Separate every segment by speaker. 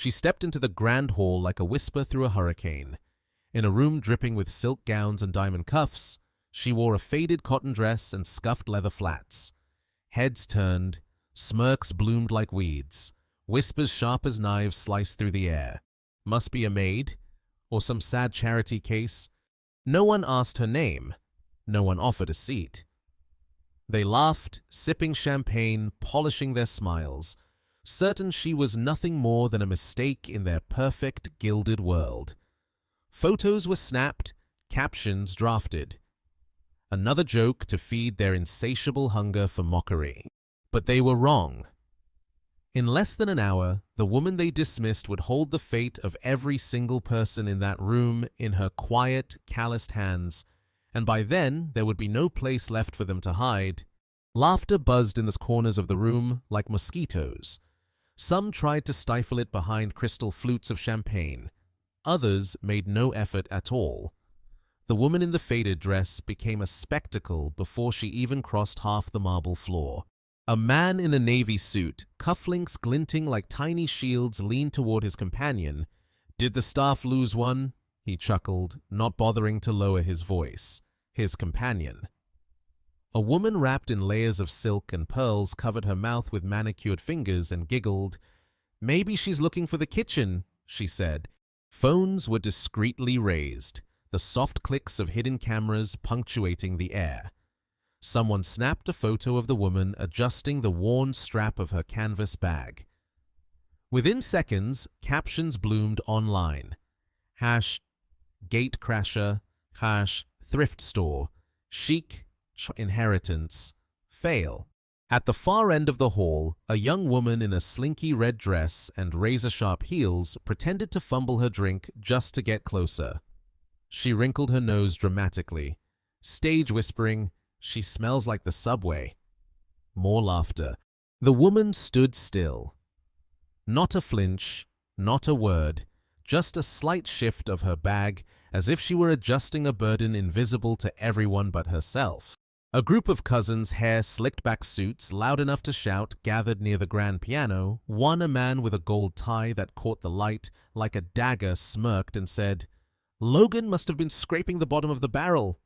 Speaker 1: She stepped into the grand hall like a whisper through a hurricane. In a room dripping with silk gowns and diamond cuffs, she wore a faded cotton dress and scuffed leather flats. Heads turned, smirks bloomed like weeds, whispers sharp as knives sliced through the air. Must be a maid, or some sad charity case. No one asked her name. No one offered a seat. They laughed, sipping champagne, polishing their smiles, certain she was nothing more than a mistake in their perfect, gilded world. Photos were snapped, captions drafted. Another joke to feed their insatiable hunger for mockery. But they were wrong. In less than an hour, the woman they dismissed would hold the fate of every single person in that room in her quiet, calloused hands, and by then there would be no place left for them to hide. Laughter buzzed in the corners of the room like mosquitoes. Some tried to stifle it behind crystal flutes of champagne. Others made no effort at all. The woman in the faded dress became a spectacle before she even crossed half the marble floor. A man in a navy suit, cufflinks glinting like tiny shields, leaned toward his companion. "Did the staff lose one?" he chuckled, not bothering to lower his voice. His companion. A woman wrapped in layers of silk and pearls covered her mouth with manicured fingers and giggled. "Maybe she's looking for the kitchen," she said. Phones were discreetly raised, the soft clicks of hidden cameras punctuating the air. Someone snapped a photo of the woman adjusting the worn strap of her canvas bag. Within seconds, captions bloomed online. #Gatecrasher, #thrift store, chic, inheritance, fail. At the far end of the hall, a young woman in a slinky red dress and razor-sharp heels pretended to fumble her drink just to get closer. She wrinkled her nose dramatically, stage whispering, "She smells like the subway." More laughter. The woman stood still. Not a flinch, not a word, just a slight shift of her bag, as if she were adjusting a burden invisible to everyone but herself. A group of cousins, hair slicked back suits, loud enough to shout, gathered near the grand piano. One, a man with a gold tie that caught the light like a dagger, smirked and said, "Logan must have been scraping the bottom of the barrel."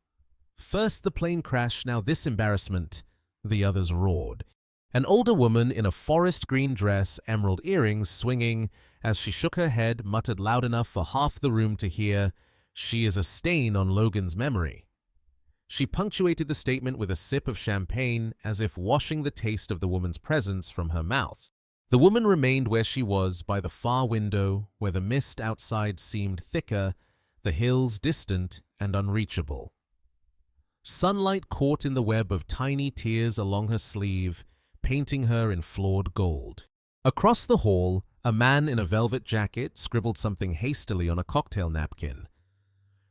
Speaker 1: "First the plane crash, now this embarrassment," the others roared. An older woman in a forest green dress, emerald earrings swinging, as she shook her head, muttered loud enough for half the room to hear, "She is a stain on Logan's memory." She punctuated the statement with a sip of champagne, as if washing the taste of the woman's presence from her mouth. The woman remained where she was, by the far window, where the mist outside seemed thicker, the hills distant and unreachable. Sunlight caught in the web of tiny tears along her sleeve, painting her in flawed gold. Across the hall, a man in a velvet jacket scribbled something hastily on a cocktail napkin.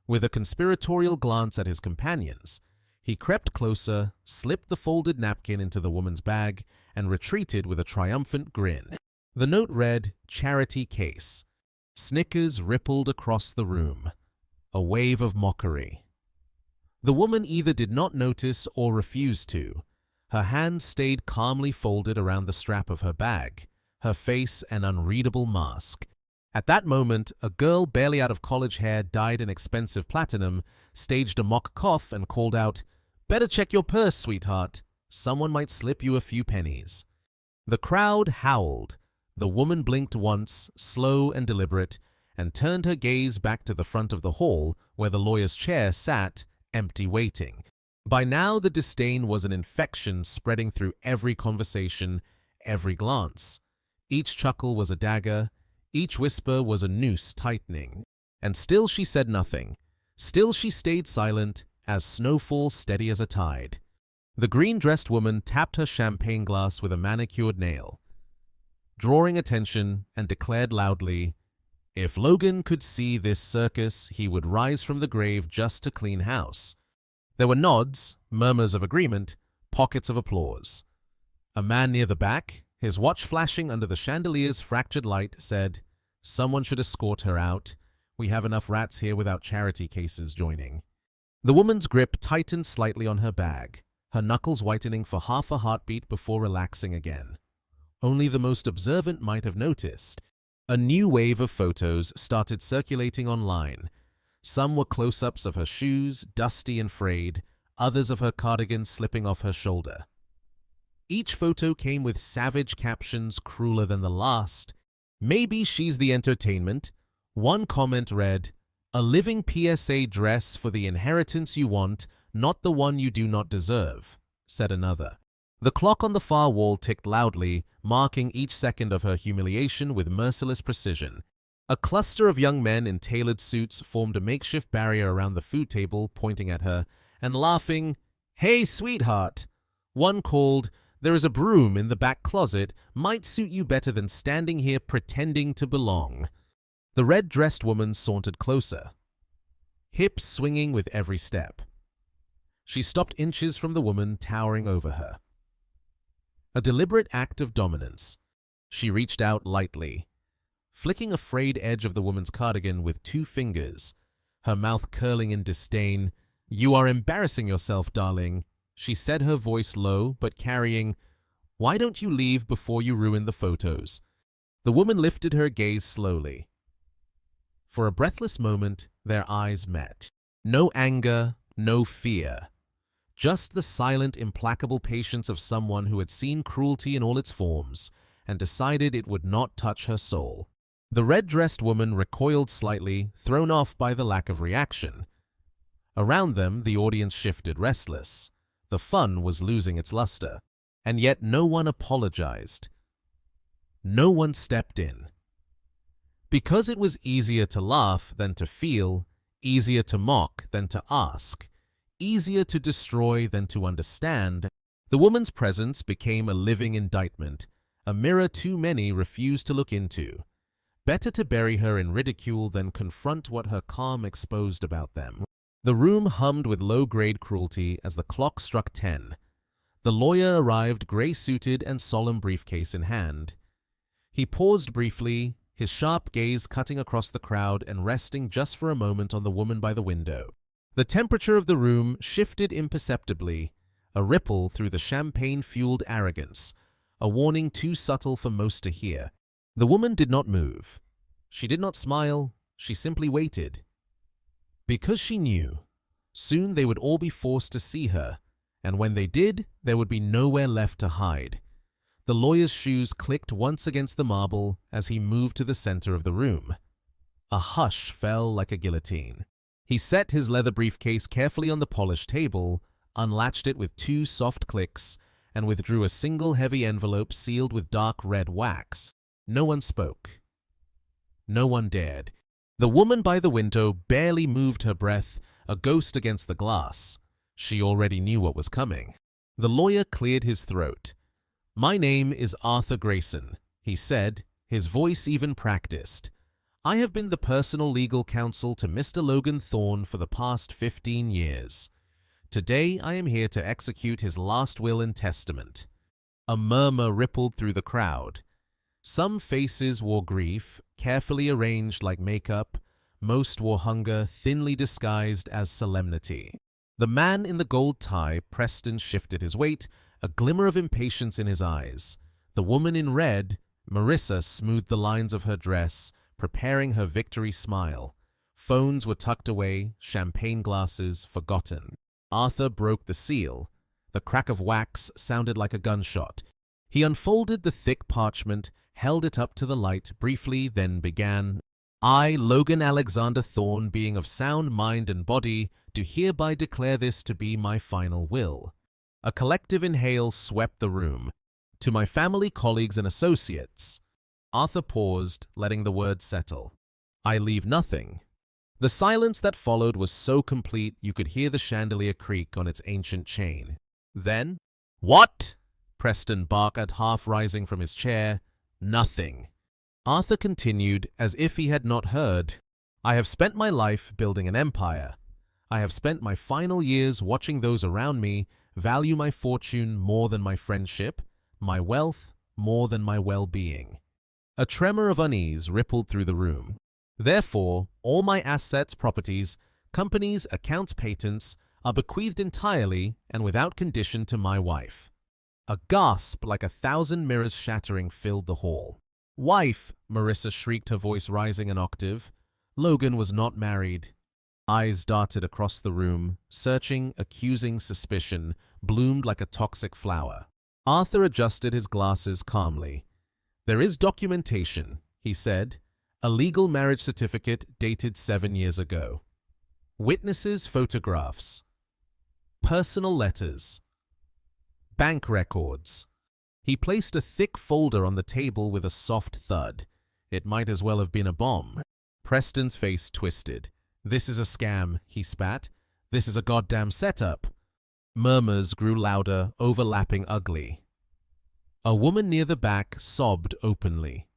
Speaker 1: With a conspiratorial glance at his companions, he crept closer, slipped the folded napkin into the woman's bag, and retreated with a triumphant grin. The note read, "Charity case." Snickers rippled across the room. A wave of mockery. The woman either did not notice or refused to. Her hand stayed calmly folded around the strap of her bag, her face an unreadable mask. At that moment, a girl barely out of college hair dyed in expensive platinum staged a mock cough and called out, "Better check your purse, sweetheart. Someone might slip you a few pennies." The crowd howled. The woman blinked once, slow and deliberate, and turned her gaze back to the front of the hall where the lawyer's chair sat, empty waiting. By now, the disdain was an infection spreading through every conversation, every glance. Each chuckle was a dagger. Each whisper was a noose tightening. And still she said nothing. Still she stayed silent, as snowfall steady as a tide. The green-dressed woman tapped her champagne glass with a manicured nail, drawing attention, and declared loudly, "If Logan could see this circus, he would rise from the grave just to clean house." There were nods, murmurs of agreement, pockets of applause. A man near the back, his watch flashing under the chandelier's fractured light, said, "Someone should escort her out. We have enough rats here without charity cases joining." The woman's grip tightened slightly on her bag, her knuckles whitening for half a heartbeat before relaxing again. Only the most observant might have noticed. A new wave of photos started circulating online. Some were close-ups of her shoes, dusty and frayed, others of her cardigan slipping off her shoulder. Each photo came with savage captions crueler than the last. "Maybe she's the entertainment." One comment read, "A living PSA dress for the inheritance you want, not the one you do not deserve," said another. The clock on the far wall ticked loudly, marking each second of her humiliation with merciless precision. A cluster of young men in tailored suits formed a makeshift barrier around the food table, pointing at her and laughing. "Hey, sweetheart!" One called, "There is a broom in the back closet, might suit you better than standing here pretending to belong." The red-dressed woman sauntered closer, hips swinging with every step. She stopped inches from the woman towering over her. A deliberate act of dominance. She reached out lightly, flicking a frayed edge of the woman's cardigan with 2 fingers, her mouth curling in disdain. "You are embarrassing yourself, darling," she said, her voice low but carrying. "Why don't you leave before you ruin the photos?" The woman lifted her gaze slowly. For a breathless moment, their eyes met. No anger, no fear. Just the silent, implacable patience of someone who had seen cruelty in all its forms and decided it would not touch her soul. The red-dressed woman recoiled slightly, thrown off by the lack of reaction. Around them, the audience shifted, restless. The fun was losing its luster, and yet no one apologized. No one stepped in. Because it was easier to laugh than to feel, easier to mock than to ask, easier to destroy than to understand, the woman's presence became a living indictment, a mirror too many refused to look into. Better to bury her in ridicule than confront what her calm exposed about them. The room hummed with low-grade cruelty as the clock struck 10. The lawyer arrived, gray-suited and solemn briefcase in hand. He paused briefly, his sharp gaze cutting across the crowd and resting just for a moment on the woman by the window. The temperature of the room shifted imperceptibly, a ripple through the champagne-fueled arrogance, a warning too subtle for most to hear. The woman did not move. She did not smile, she simply waited. Because she knew, soon they would all be forced to see her, and when they did, there would be nowhere left to hide. The lawyer's shoes clicked once against the marble as he moved to the center of the room. A hush fell like a guillotine. He set his leather briefcase carefully on the polished table, unlatched it with 2 soft clicks, and withdrew a single heavy envelope sealed with dark red wax. No one spoke. No one dared. The woman by the window barely moved her breath, a ghost against the glass. She already knew what was coming. The lawyer cleared his throat. "My name is Arthur Grayson," he said, his voice even practiced. "I have been the personal legal counsel to Mr. Logan Thorne for the past 15 years. Today I am here to execute his last will and testament." A murmur rippled through the crowd. Some faces wore grief, carefully arranged like makeup. Most wore hunger, thinly disguised as solemnity. The man in the gold tie, Preston, shifted his weight, a glimmer of impatience in his eyes. The woman in red, Marissa, smoothed the lines of her dress, preparing her victory smile. Phones were tucked away, champagne glasses forgotten. Arthur broke the seal. The crack of wax sounded like a gunshot. He unfolded the thick parchment, held it up to the light briefly, then began, "I, Logan Alexander Thorne, being of sound mind and body, do hereby declare this to be my final will." A collective inhale swept the room. "To my family, colleagues, and associates." Arthur paused, letting the words settle. "I leave nothing." The silence that followed was so complete you could hear the chandelier creak on its ancient chain. Then, "What?" Preston barked, half rising from his chair. "Nothing." Arthur continued as if he had not heard. "I have spent my life building an empire. I have spent my final years watching those around me value my fortune more than my friendship, my wealth more than my well-being." A tremor of unease rippled through the room. "Therefore, all my assets, properties, companies, accounts, patents are bequeathed entirely and without condition to my wife." A gasp like 1,000 mirrors shattering filled the hall. "Wife!" Marissa shrieked, her voice rising an octave. Logan was not married. Eyes darted across the room, searching, accusing suspicion, bloomed like a toxic flower. Arthur adjusted his glasses calmly. "There is documentation," he said. "A legal marriage certificate dated 7 years ago. Witnesses' photographs. Personal letters. Bank records." He placed a thick folder on the table with a soft thud. It might as well have been a bomb. Preston's face twisted. "This is a scam," he spat. "This is a goddamn setup." Murmurs grew louder, overlapping ugly. A woman near the back sobbed openly.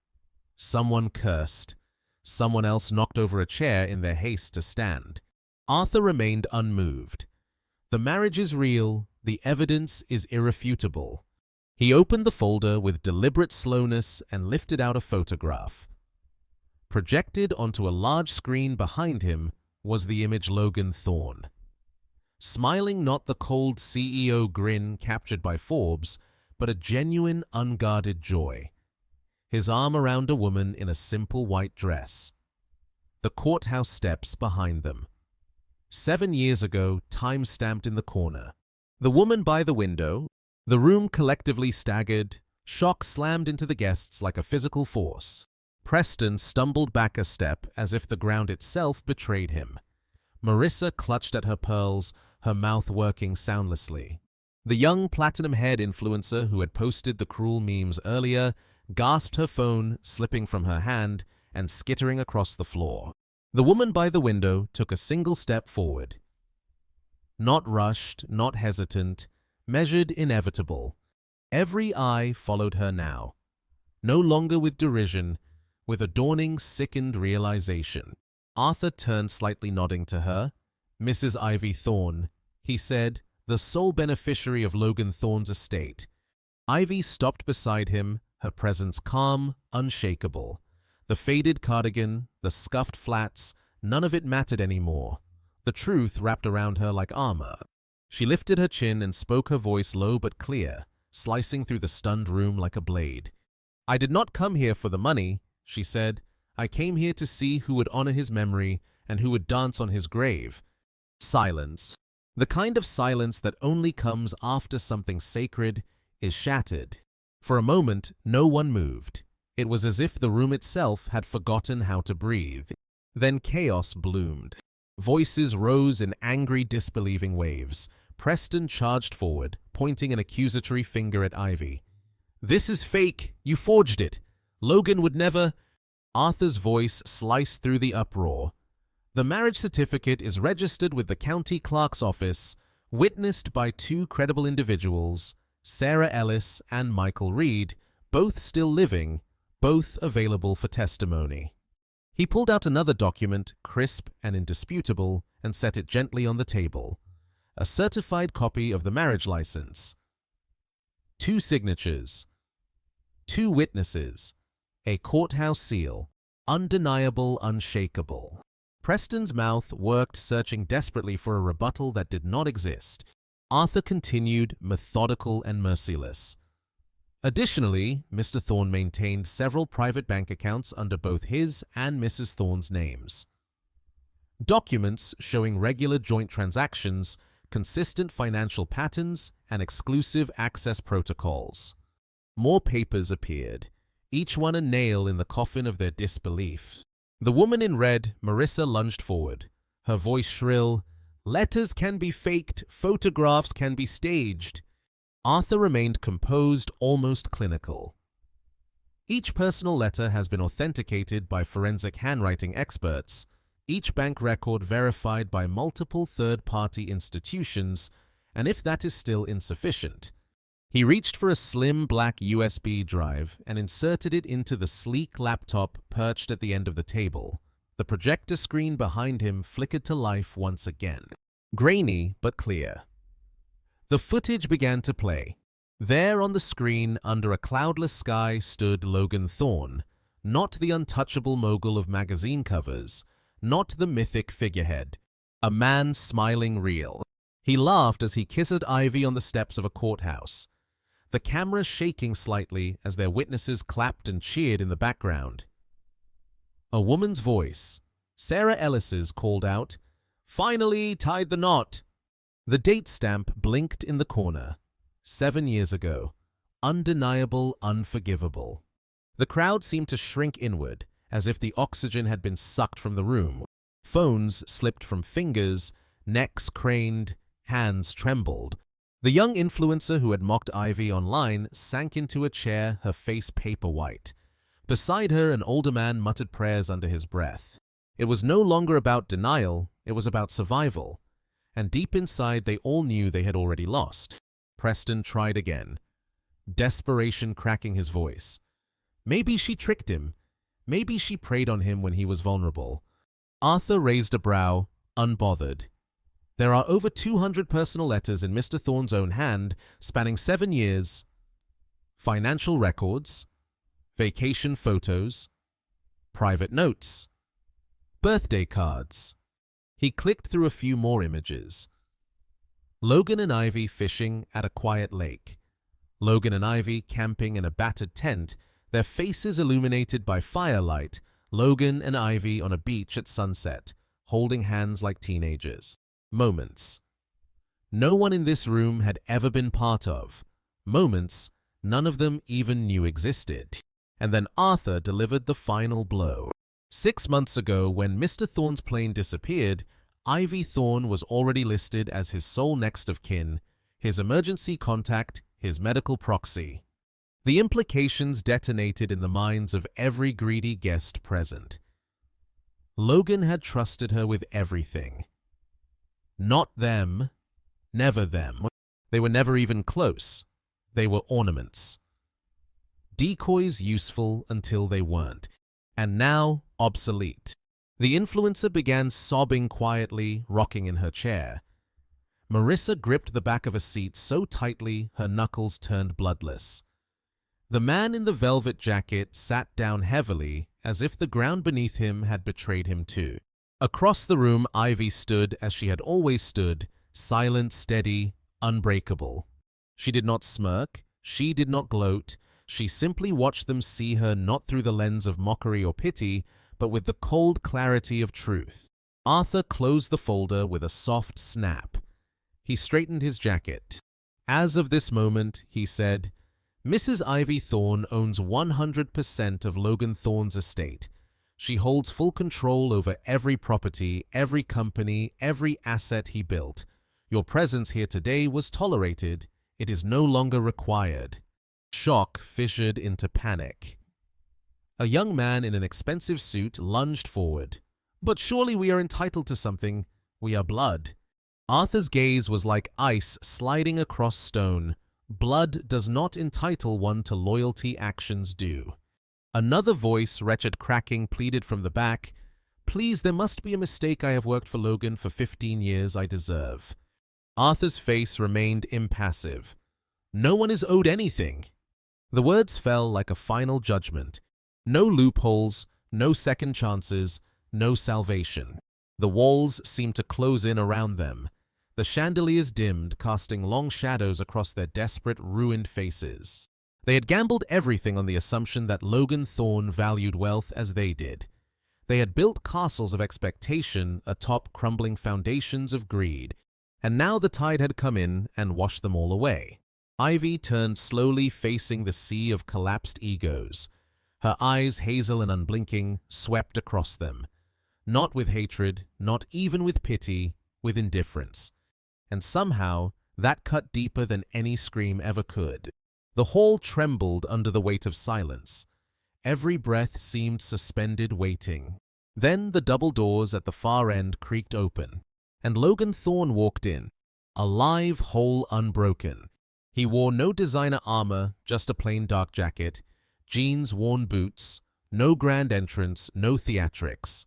Speaker 1: Someone cursed. Someone else knocked over a chair in their haste to stand. Arthur remained unmoved. The marriage is real. The evidence is irrefutable. He opened the folder with deliberate slowness and lifted out a photograph. Projected onto a large screen behind him was the image Logan Thorne. Smiling, not the cold CEO grin captured by Forbes, but a genuine, unguarded joy. His arm around a woman in a simple white dress. The courthouse steps behind them. 7 years ago, time stamped in the corner. The woman by the window. The room collectively staggered. Shock slammed into the guests like a physical force. Preston stumbled back a step as if the ground itself betrayed him. Marissa clutched at her pearls, her mouth working soundlessly. The young platinum-haired influencer who had posted the cruel memes earlier gasped, her phone slipping from her hand and skittering across the floor. The woman by the window took a single step forward. Not rushed, not hesitant, measured, inevitable. Every eye followed her now. No longer with derision, with a dawning, sickened realization. Arthur turned, slightly nodding to her. "Mrs. Ivy Thorne," he said, "the sole beneficiary of Logan Thorne's estate." Ivy stopped beside him, her presence calm, unshakable. The faded cardigan, the scuffed flats, none of it mattered anymore. The truth wrapped around her like armor. She lifted her chin and spoke, her voice low but clear, slicing through the stunned room like a blade. "I did not come here for the money," she said. "I came here to see who would honor his memory and who would dance on his grave." Silence. The kind of silence that only comes after something sacred is shattered. For a moment, no one moved. It was as if the room itself had forgotten how to breathe. Then chaos bloomed. Voices rose in angry, disbelieving waves. Preston charged forward, pointing an accusatory finger at Ivy. "This is fake! You forged it! Logan would never—" Arthur's voice sliced through the uproar. "The marriage certificate is registered with the county clerk's office, witnessed by 2 credible individuals, Sarah Ellis and Michael Reed, both still living, both available for testimony." He pulled out another document, crisp and indisputable, and set it gently on the table. A certified copy of the marriage license. 2 signatures. 2 witnesses. A courthouse seal. Undeniable, unshakable. Preston's mouth worked, searching desperately for a rebuttal that did not exist. Arthur continued, methodical and merciless. Additionally, Mr. Thorne maintained several private bank accounts under both his and Mrs. Thorne's names. Documents showing regular joint transactions, consistent financial patterns, and exclusive access protocols. More papers appeared, each one a nail in the coffin of their disbelief. The woman in red, Marissa, lunged forward, her voice shrill. "Letters can be faked, photographs can be staged." Arthur remained composed, almost clinical. "Each personal letter has been authenticated by forensic handwriting experts, each bank record verified by multiple third-party institutions, and if that is still insufficient." He reached for a slim black USB drive and inserted it into the sleek laptop perched at the end of the table. The projector screen behind him flickered to life once again. Grainy but clear. The footage began to play. There on the screen, under a cloudless sky, stood Logan Thorne, not the untouchable mogul of magazine covers, not the mythic figurehead. A man smiling real. He laughed as he kissed Ivy on the steps of a courthouse. the camera shaking slightly as their witnesses clapped and cheered in the background. A woman's voice, Sarah Ellis's, called out, "Finally tied the knot!" The date stamp blinked in the corner. 7 years ago. Undeniable, unforgivable. The crowd seemed to shrink inward, as if the oxygen had been sucked from the room. Phones slipped from fingers, necks craned, hands trembled. The young influencer who had mocked Ivy online sank into a chair, her face paper white. Beside her, an older man muttered prayers under his breath. It was no longer about denial, it was about survival. And deep inside, they all knew they had already lost. Preston tried again, desperation cracking his voice. Maybe she tricked him. Maybe she preyed on him when he was vulnerable. Arthur raised a brow, unbothered. There are over 200 personal letters in Mr. Thorne's own hand, spanning 7 years. Financial records, vacation photos, private notes, birthday cards. He clicked through a few more images. Logan and Ivy fishing at a quiet lake. Logan and Ivy camping in a battered tent, their faces illuminated by firelight. Logan and Ivy on a beach at sunset, holding hands like teenagers. Moments no one in this room had ever been part of. Moments none of them even knew existed. And then Arthur delivered the final blow. 6 months ago, when Mr. Thorne's plane disappeared, Ivy Thorne was already listed as his sole next of kin, his emergency contact, his medical proxy. The implications detonated in the minds of every greedy guest present. Logan had trusted her with everything. Not them, never them. They were never even close. They were ornaments. Decoys useful until they weren't, and now obsolete. The influencer began sobbing quietly, rocking in her chair. Marissa gripped the back of a seat so tightly her knuckles turned bloodless. The man in the velvet jacket sat down heavily, as if the ground beneath him had betrayed him too. Across the room, Ivy stood as she had always stood, silent, steady, unbreakable. She did not smirk, she did not gloat, she simply watched them see her not through the lens of mockery or pity, but with the cold clarity of truth. Arthur closed the folder with a soft snap. He straightened his jacket. As of this moment, he said, Mrs. Ivy Thorne owns 100% of Logan Thorne's estate. She holds full control over every property, every company, every asset he built. Your presence here today was tolerated. It is no longer required. Shock fissured into panic. A young man in an expensive suit lunged forward. But surely we are entitled to something. We are blood. Arthur's gaze was like ice sliding across stone. Blood does not entitle one to loyalty, actions do. Another voice, wretched cracking, pleaded from the back, Please, there must be a mistake. I have worked for Logan for 15 years. I deserve. Arthur's face remained impassive. No one is owed anything. The words fell like a final judgment. No loopholes, no second chances, no salvation. The walls seemed to close in around them. The chandeliers dimmed, casting long shadows across their desperate, ruined faces. They had gambled everything on the assumption that Logan Thorne valued wealth as they did. They had built castles of expectation atop crumbling foundations of greed, and now the tide had come in and washed them all away. Ivy turned slowly, facing the sea of collapsed egos. Her eyes, hazel and unblinking, swept across them. Not with hatred, not even with pity, with indifference. And somehow, that cut deeper than any scream ever could. The hall trembled under the weight of silence. Every breath seemed suspended, waiting. Then the double doors at the far end creaked open, and Logan Thorne walked in, alive, whole, unbroken. He wore no designer armor, just a plain dark jacket, jeans, worn boots, no grand entrance, no theatrics.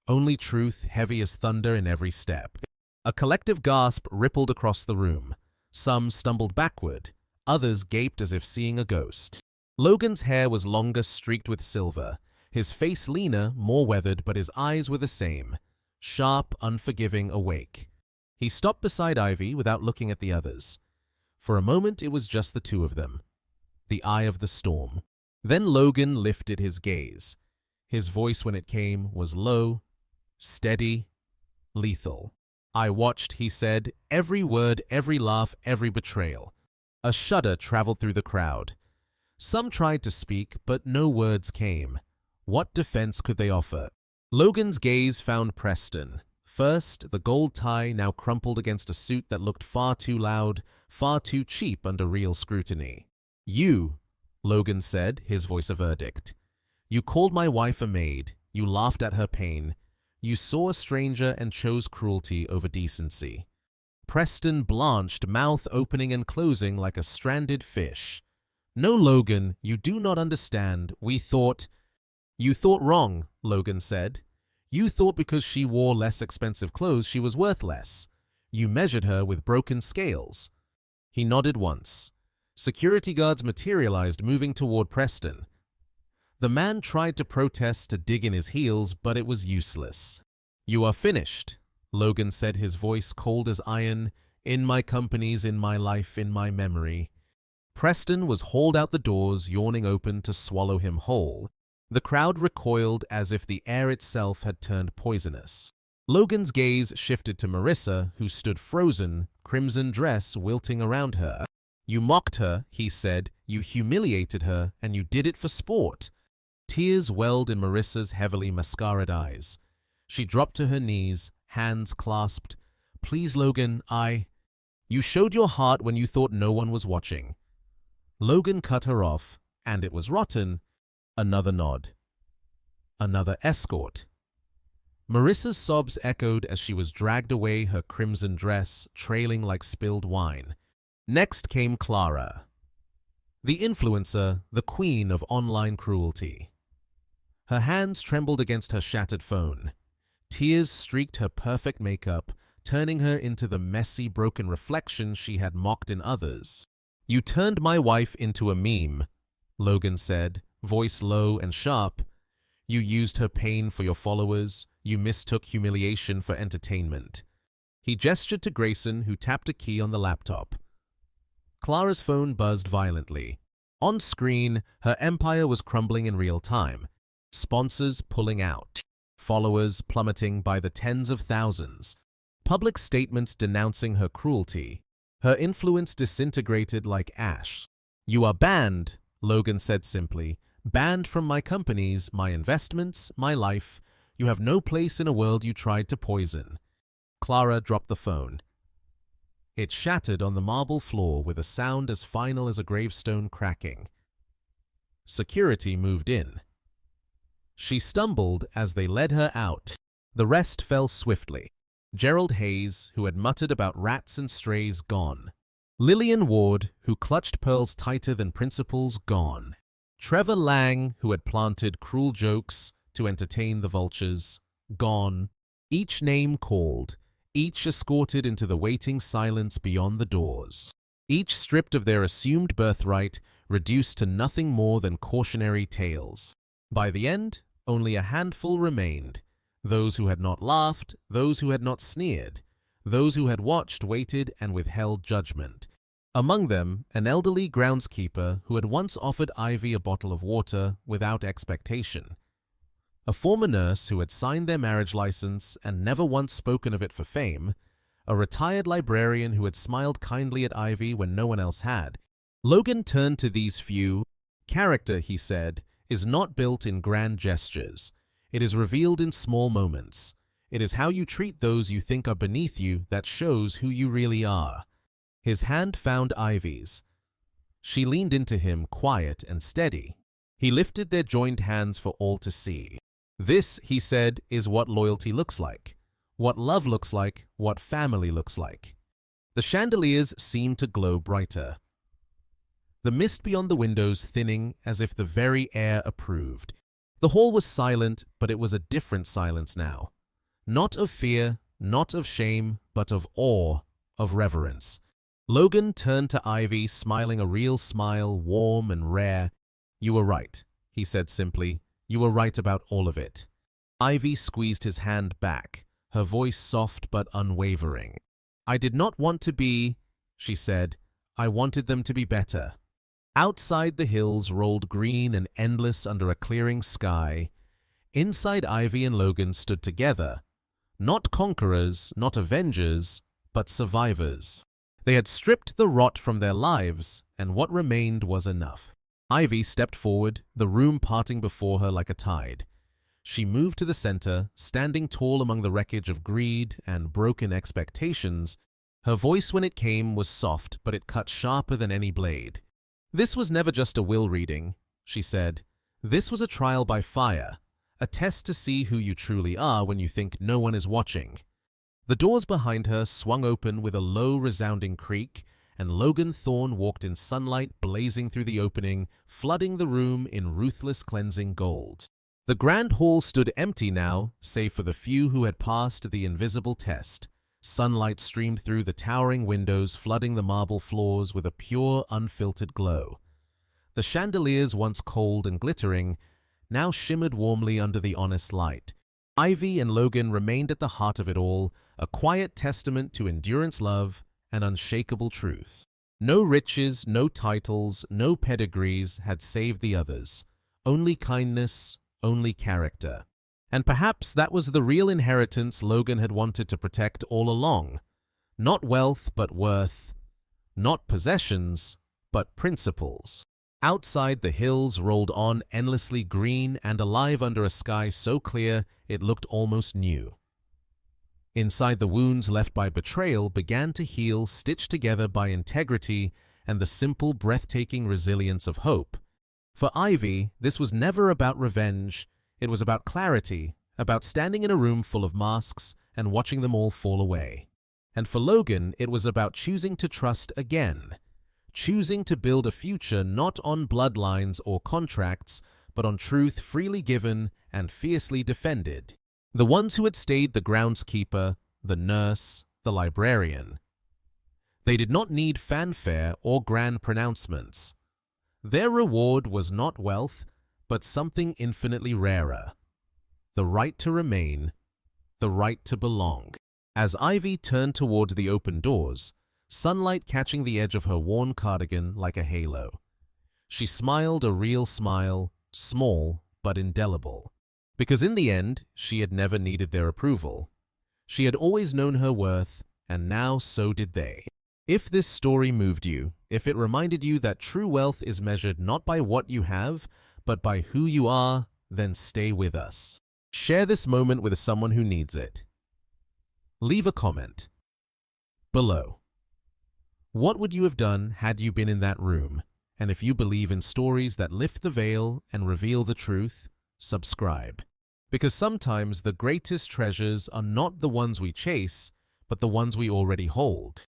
Speaker 1: Only truth, heavy as thunder in every step. A collective gasp rippled across the room. Some stumbled backward. Others gaped as if seeing a ghost. Logan's hair was longer, streaked with silver. His face leaner, more weathered, but his eyes were the same. Sharp, unforgiving, awake. He stopped beside Ivy without looking at the others. For a moment, it was just the two of them. the eye of the storm. Then Logan lifted his gaze. His voice, when it came, was low, steady, lethal. "I watched," he said, "every word, every laugh, every betrayal." A shudder traveled through the crowd. Some tried to speak, but no words came. What defense could they offer? Logan's gaze found Preston. First, the gold tie now crumpled against a suit that looked far too loud, far too cheap under real scrutiny. "You," Logan said, his voice a verdict. "You called my wife a maid. You laughed at her pain. You saw a stranger and chose cruelty over decency." Preston blanched, mouth opening and closing like a stranded fish. "No, Logan, you do not understand. We thought—" "You thought wrong," Logan said. "You thought because she wore less expensive clothes she was worth less. You measured her with broken scales." He nodded once. Security guards materialized, moving toward Preston. The man tried to protest, to dig in his heels, but it was useless. "You are finished," Logan said, his voice cold as iron. "In my companies, in my life, in my memory." Preston was hauled out the doors, yawning open to swallow him whole. The crowd recoiled as if the air itself had turned poisonous. Logan's gaze shifted to Marissa, who stood frozen, crimson dress wilting around her. "You mocked her," he said. "You humiliated her, and you did it for sport." Tears welled in Marissa's heavily mascaraed eyes. She dropped to her knees, hands clasped. "Please, Logan, You showed your heart when you thought no one was watching." Logan cut her off, and it was rotten. Another nod. Another escort. Marissa's sobs echoed as she was dragged away, her crimson dress trailing like spilled wine. Next came Clara, the influencer, the queen of online cruelty. Her hands trembled against her shattered phone. Tears streaked her perfect makeup, turning her into the messy, broken reflection she had mocked in others. "You turned my wife into a meme," Logan said, voice low and sharp. "You used her pain for your followers. You mistook humiliation for entertainment." He gestured to Grayson, who tapped a key on the laptop. Clara's phone buzzed violently. On screen, her empire was crumbling in real time. Sponsors pulling out. Followers plummeting by the tens of thousands. Public statements denouncing her cruelty. Her influence disintegrated like ash. "You are banned," Logan said simply. "Banned from my companies, my investments, my life. You have no place in a world you tried to poison." Clara dropped the phone. It shattered on the marble floor with a sound as final as a gravestone cracking. Security moved in. She stumbled as they led her out. The rest fell swiftly. Gerald Hayes, who had muttered about rats and strays, gone. Lillian Ward, who clutched pearls tighter than principles, gone. Trevor Lang, who had planted cruel jokes to entertain the vultures, gone. Each name called, each escorted into the waiting silence beyond the doors. Each stripped of their assumed birthright, reduced to nothing more than cautionary tales. By the end, only a handful remained. Those who had not laughed, those who had not sneered, those who had watched, waited, and withheld judgment. Among them, an elderly groundskeeper who had once offered Ivy a bottle of water without expectation. A former nurse who had signed their marriage license and never once spoken of it for fame. A retired librarian who had smiled kindly at Ivy when no one else had. Logan turned to these few. "Character," he said, "is not built in grand gestures. It is revealed in small moments. It is how you treat those you think are beneath you that shows who you really are." His hand found Ivy's. She leaned into him, quiet and steady. He lifted their joined hands for all to see. "This," he said, "is what loyalty looks like, what love looks like, what family looks like." The chandeliers seemed to glow brighter. The mist beyond the windows thinning as if the very air approved. The hall was silent, but it was a different silence now. Not of fear, not of shame, but of awe, of reverence. Logan turned to Ivy, smiling a real smile, warm and rare. "You were right," he said simply. "You were right about all of it." Ivy squeezed his hand back, her voice soft but unwavering. "I did not want to be," she said. "I wanted them to be better." Outside the hills rolled green and endless under a clearing sky. Inside, Ivy and Logan stood together. Not conquerors, not avengers, but survivors. They had stripped the rot from their lives, and what remained was enough. Ivy stepped forward, the room parting before her like a tide. She moved to the center, standing tall among the wreckage of greed and broken expectations. Her voice, when it came, was soft, but it cut sharper than any blade. "This was never just a will reading," she said. "This was a trial by fire, a test to see who you truly are when you think no one is watching." The doors behind her swung open with a low, resounding creak, and Logan Thorne walked in sunlight blazing through the opening, flooding the room in ruthless cleansing gold. The grand hall stood empty now, save for the few who had passed the invisible test. Sunlight streamed through the towering windows, flooding the marble floors with a pure, unfiltered glow. The chandeliers, once cold and glittering, now shimmered warmly under the honest light. Ivy and Logan remained at the heart of it all, a quiet testament to endurance, love, and unshakable truth. No riches, no titles, no pedigrees had saved the others. Only kindness, only character. And perhaps that was the real inheritance Logan had wanted to protect all along. Not wealth, but worth. Not possessions, but principles. Outside, the hills rolled on, endlessly green and alive under a sky so clear it looked almost new. Inside, the wounds left by betrayal began to heal, stitched together by integrity and the simple, breathtaking resilience of hope. For Ivy, this was never about revenge. It was about clarity, about standing in a room full of masks and watching them all fall away. And for Logan, it was about choosing to trust again. Choosing to build a future not on bloodlines or contracts, but on truth freely given and fiercely defended. The ones who had stayed the groundskeeper, the nurse, the librarian. They did not need fanfare or grand pronouncements. Their reward was not wealth, but something infinitely rarer. The right to remain, the right to belong. As Ivy turned toward the open doors, sunlight catching the edge of her worn cardigan like a halo. She smiled a real smile, small but indelible. Because in the end, she had never needed their approval. She had always known her worth, and now so did they. If this story moved you, if it reminded you that true wealth is measured not by what you have, but by who you are, then stay with us. Share this moment with someone who needs it. Leave a comment below. What would you have done had you been in that room? And if you believe in stories that lift the veil and reveal the truth, subscribe. Because sometimes the greatest treasures are not the ones we chase, but the ones we already hold.